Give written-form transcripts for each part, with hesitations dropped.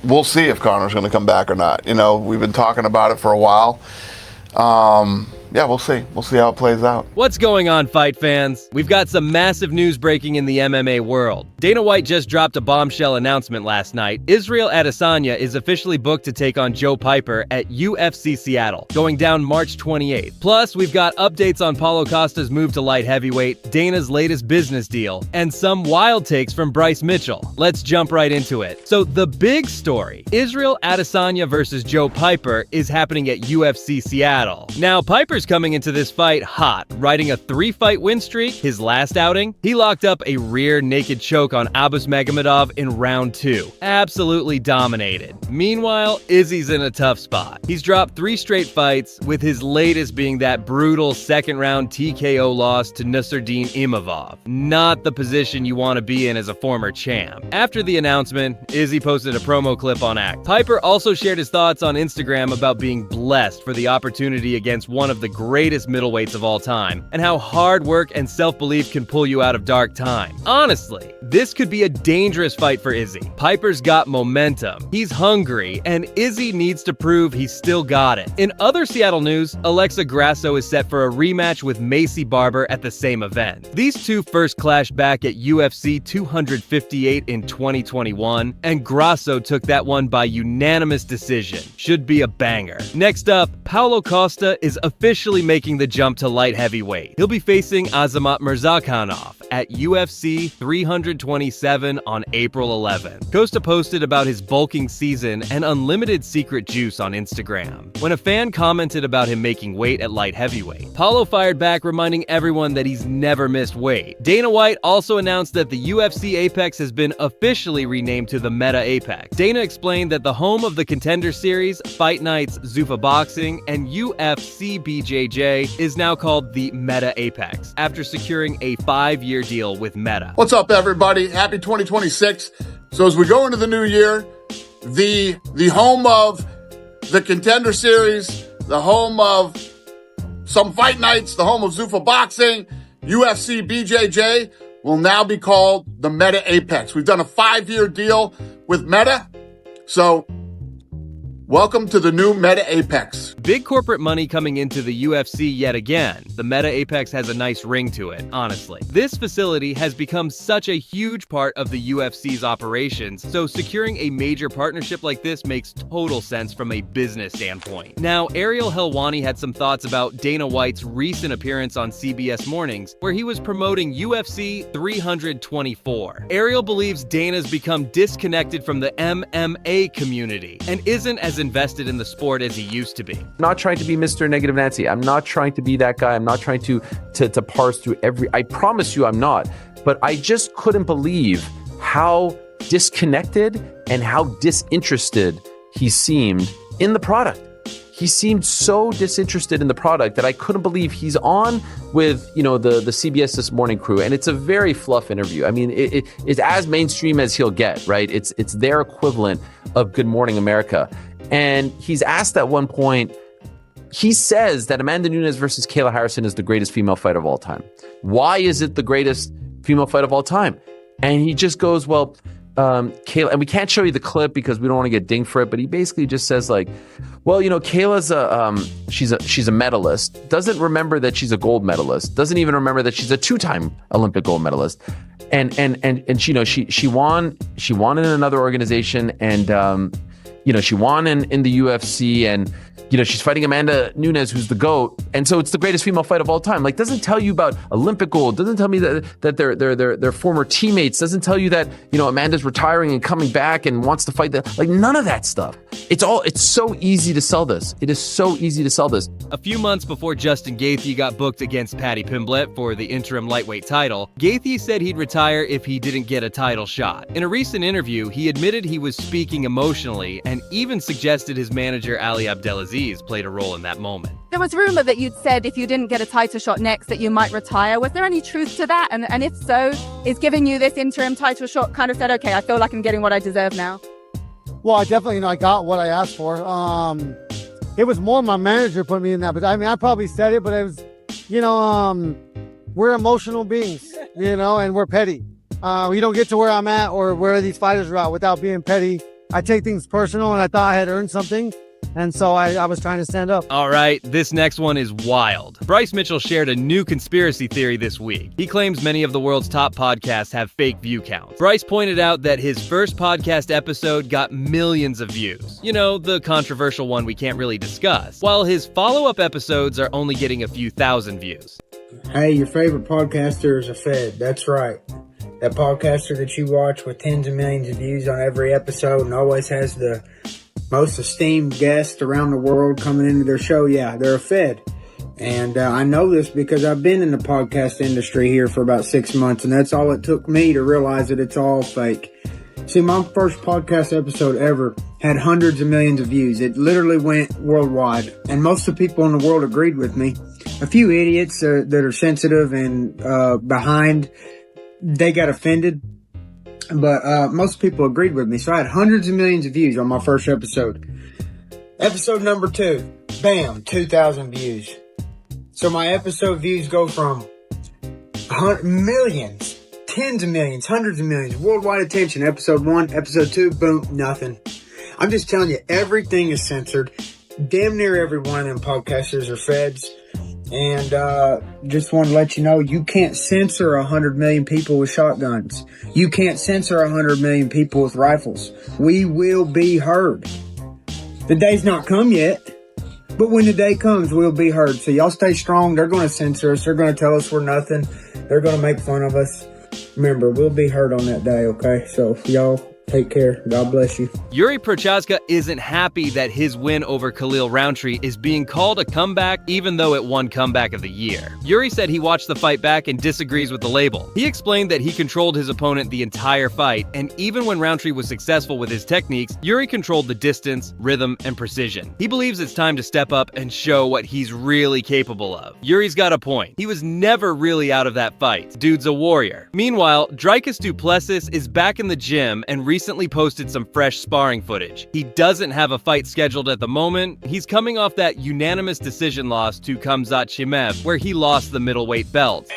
we'll see if Conor's going to come back or not. You know, we've been talking about it for a while. Yeah, we'll see. We'll see how it plays out. What's going on, fight fans? We've got some massive news breaking in the MMA world. Dana White just dropped a bombshell announcement last night. Israel Adesanya is officially booked to take on Joe Piper at UFC Seattle, going down March 28th. Plus, we've got updates on Paulo Costa's move to light heavyweight, Dana's latest business deal, and some wild takes from Bryce Mitchell. Let's jump right into it. So the big story, Israel Adesanya versus Joe Piper, is happening at UFC Seattle. Now, Piper's coming into this fight hot, riding a 3-fight win streak. His last outing, he locked up a rear naked choke on Abus Magomedov in round 2. Absolutely dominated. Meanwhile, Izzy's in a tough spot. He's dropped 3 straight fights, with his latest being that brutal second-round TKO loss to Nusardine Imavov. Not the position you want to be in as a former champ. After the announcement, Izzy posted a promo clip on X. Piper also shared his thoughts on Instagram about being blessed for the opportunity against one of the greatest middleweights of all time, and how hard work and self-belief can pull you out of dark times. Honestly, this could be a dangerous fight for Izzy. Piper's got momentum, he's hungry, and Izzy needs to prove he's still got it. In other Seattle news, Alexa Grasso is set for a rematch with Macy Barber at the same event. These two first clashed back at UFC 258 in 2021, and Grasso took that one by unanimous decision. Should be a banger. Next up, Paulo Costa is officially making the jump to light heavyweight. He'll be facing Azamat Murzakanov at UFC 327 on April 11th. Costa posted about his bulking season and unlimited secret juice on Instagram. When a fan commented about him making weight at light heavyweight, Paulo fired back, reminding everyone that he's never missed weight. Dana White also announced that the UFC Apex has been officially renamed to the Meta Apex. Dana explained that the home of the Contender Series, Fight Nights, Zuffa Boxing, and UFC BJJ is now called the Meta Apex, after securing a 5-year deal with Meta. What's up, everybody? Happy 2026. So as we go into the new year, the home of the Contender Series, the home of some Fight Nights, the home of Zuffa Boxing, UFC BJJ will now be called the Meta Apex. We've done a 5-year deal with Meta. So welcome to the new Meta Apex. Big corporate money coming into the UFC yet again. The Meta Apex has a nice ring to it, honestly. This facility has become such a huge part of the UFC's operations, so securing a major partnership like this makes total sense from a business standpoint. Now, Ariel Helwani had some thoughts about Dana White's recent appearance on CBS Mornings, where he was promoting UFC 324. Ariel believes Dana's become disconnected from the MMA community and isn't as invested in the sport as he used to be. I'm not trying to be Mr. Negative Nancy. I'm not trying to be that guy. I'm not trying to parse through I promise you I'm not. But I just couldn't believe how disconnected and how disinterested he seemed in the product. He seemed so disinterested in the product that I couldn't believe he's on with, the CBS This Morning crew. And it's a very fluff interview. I mean, it's as mainstream as he'll get, right? It's their equivalent of Good Morning America. And he's asked at one point, he says that Amanda Nunes versus Kayla Harrison is the greatest female fight of all time. Why is it the greatest female fight of all time? And he just goes, well, Kayla, and we can't show you the clip because we don't want to get dinged for it, but he basically just says like, well, Kayla's she's a medalist, doesn't remember that she's a gold medalist, doesn't even remember that she's a 2-time Olympic gold medalist. And she won in another organization, and she won in the UFC, and she's fighting Amanda Nunes, who's the GOAT, and so it's the greatest female fight of all time. Like, doesn't tell you about Olympic gold, doesn't tell me that they're former teammates, doesn't tell you that Amanda's retiring and coming back and wants to fight none of that stuff. It's so easy to sell this. It is so easy to sell this. A few months before Justin Gaethje got booked against Paddy Pimblett for the interim lightweight title, Gaethje said he'd retire if he didn't get a title shot. In a recent interview, he admitted he was speaking emotionally and even suggested his manager Ali Abdelaziz played a role in that moment. There was rumor that you'd said if you didn't get a title shot next that you might retire. Was there any truth to that? And if so, is giving you this interim title shot kind of said, okay, I feel like I'm getting what I deserve now? Well, I definitely, I got what I asked for. It was more my manager put me in that, but I probably said it, but it was, we're emotional beings, and we're petty. We don't get to where I'm at or where these fighters are at without being petty I take things personal, and I thought I had earned something. And so I was trying to stand up. All right, this next one is wild. Bryce Mitchell shared a new conspiracy theory this week. He claims many of the world's top podcasts have fake view counts. Bryce pointed out that his first podcast episode got millions of views. You know, the controversial one we can't really discuss. While his follow-up episodes are only getting a few thousand views. Hey, your favorite podcaster is a Fed. That's right. That podcaster that you watch with tens of millions of views on every episode and always has the most esteemed guests around the world coming into their show, yeah, they're a Fed. And I know this because I've been in the podcast industry here for about 6 months, and that's all it took me to realize that it's all fake. See, my first podcast episode ever had hundreds of millions of views. It literally went worldwide, and most of the people in the world agreed with me. A few idiots that are sensitive and behind, they got offended. But most people agreed with me. So I had hundreds of millions of views on my first episode. Episode number 2, bam, 2,000 views. So my episode views go from millions, tens of millions, hundreds of millions, worldwide attention. Episode 1, episode 2, boom, nothing. I'm just telling you, everything is censored. Damn near every one of them podcasters are Feds. And just want to let you know, you can't censor 100 million people with shotguns. You can't censor 100 million people with rifles. We will be heard. The day's not come yet, but when the day comes, we'll be heard. So y'all stay strong. They're going to censor us. They're going to tell us we're nothing. They're going to make fun of us. Remember, we'll be heard on that day, okay? So y'all take care. God bless you. Yuri Prochazka isn't happy that his win over Khalil Roundtree is being called a comeback even though it won Comeback of the Year. Yuri said he watched the fight back and disagrees with the label. He explained that he controlled his opponent the entire fight, and even when Roundtree was successful with his techniques, Yuri controlled the distance, rhythm, and precision. He believes it's time to step up and show what he's really capable of. Yuri's got a point. He was never really out of that fight. Dude's a warrior. Meanwhile, Dricus Du Plessis is back in the gym and recently posted some fresh sparring footage. He doesn't have a fight scheduled at the moment. He's coming off that unanimous decision loss to Khamzat Chimaev, where he lost the middleweight belt.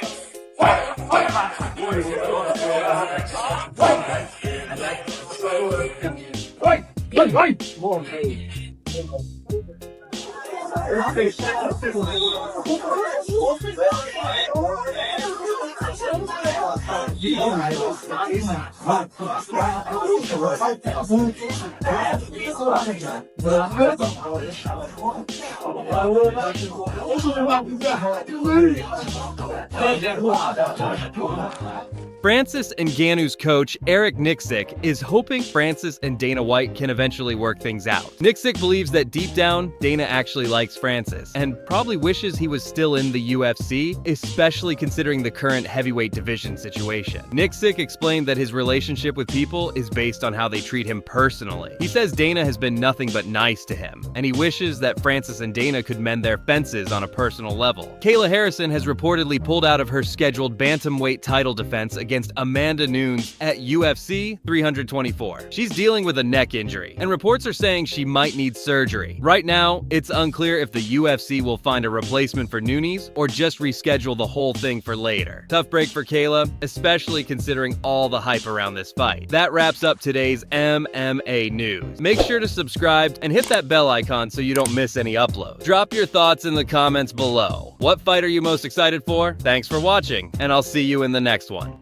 Francis Ngannou's coach, Eric Nixick, is hoping Francis and Dana White can eventually work things out. Nixick believes that deep down, Dana actually likes Francis, and probably wishes he was still in the UFC, especially considering the current heavyweight division situation. Nixick explained that his relationship with people is based on how they treat him personally. He says Dana has been nothing but nice to him, and he wishes that Francis and Dana could mend their fences on a personal level. Kayla Harrison has reportedly pulled out of her scheduled bantamweight title defense against Amanda Nunes at UFC 324. She's dealing with a neck injury, and reports are saying she might need surgery. Right now, it's unclear if the UFC will find a replacement for Nunes or just reschedule the whole thing for later. Tough break for Kayla, especially considering all the hype around this fight. That wraps up today's MMA news. Make sure to subscribe and hit that bell icon so you don't miss any uploads. Drop your thoughts in the comments below. What fight are you most excited for? Thanks for watching, and I'll see you in the next one.